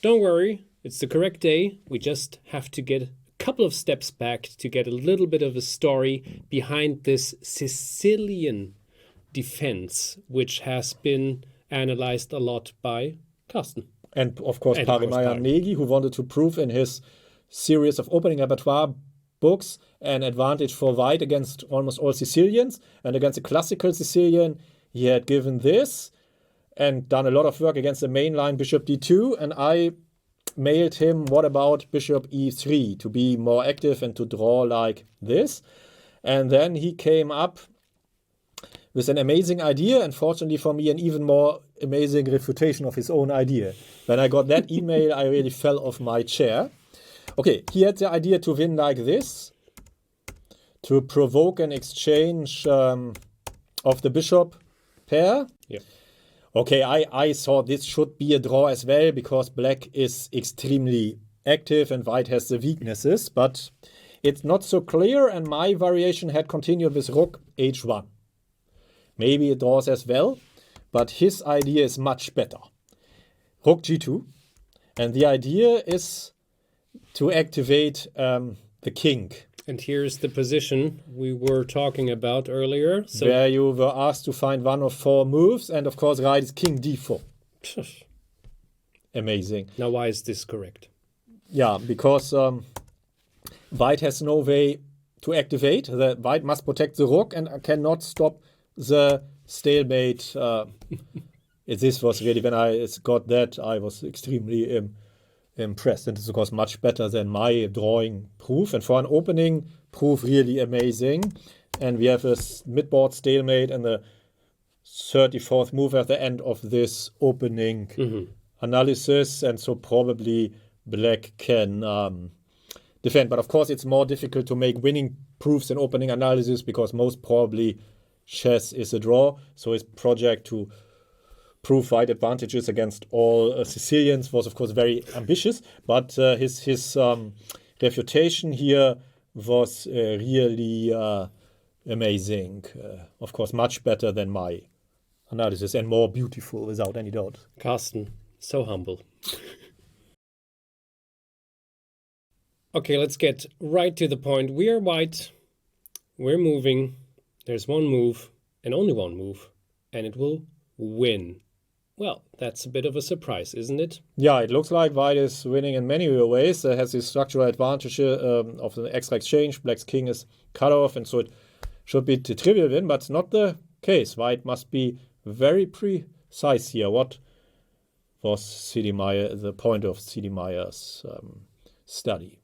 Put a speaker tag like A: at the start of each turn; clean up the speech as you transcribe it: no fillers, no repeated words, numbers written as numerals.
A: Don't worry, it's the correct day. We just have to get a couple of steps back to get a little bit of a story behind this Sicilian defense, which has been analyzed a lot by Carsten.
B: And of course,
A: And of course,
B: Parimeyer
A: Pari.
B: Negi, who wanted to prove in his series of opening repertoire books an advantage for white against almost all Sicilians. And against a classical Sicilian, he had given this and done a lot of work against the main line bishop d2. And I mailed him, what about bishop e3, to be more active and to draw like this. And then he came up with an amazing idea, and fortunately for me, an even more amazing refutation of his own idea. When I got that email, I really fell off my chair. Okay, he had the idea to win like this, to provoke an exchange of the bishop pair.
A: Yep.
B: Okay, I thought this should be a draw as well, because black is extremely active and white has the weaknesses, but it's not so clear, and my variation had continued with rook h1. Maybe it draws as well, but his idea is much better. Rook g2, and the idea is to activate the king.
A: And here's the position we were talking about earlier. So
B: Where you were asked to find one of 4 moves, and of course right is king d4. Amazing.
A: Now, why is this correct?
B: Yeah, because white has no way to activate. The white must protect the rook and cannot stop the stalemate. This was really, when I got that, I was extremely impressed. And it's of course much better than my drawing proof. And for an opening proof, really amazing. And we have a midboard stalemate and the 34th move at the end of this opening analysis. And so probably black can defend. But of course, it's more difficult to make winning proofs in opening analysis, because most probably chess is a draw. So his project to prove white advantages against all Sicilians was of course very ambitious, but his refutation here was really amazing. Of course, much better than my analysis and more beautiful, without any doubt.
A: Carsten, so humble. Okay, let's get right to the point. We are white. We're moving. There's one move, and only one move, and it will win. Well, that's a bit of a surprise, isn't it?
B: Yeah, it looks like white is winning in many ways. It has the structural advantage of the extra exchange. Black's king is cut off, and so it should be a trivial win, but it's not the case. White must be very precise here. What was the point of C.D. Meyer's study?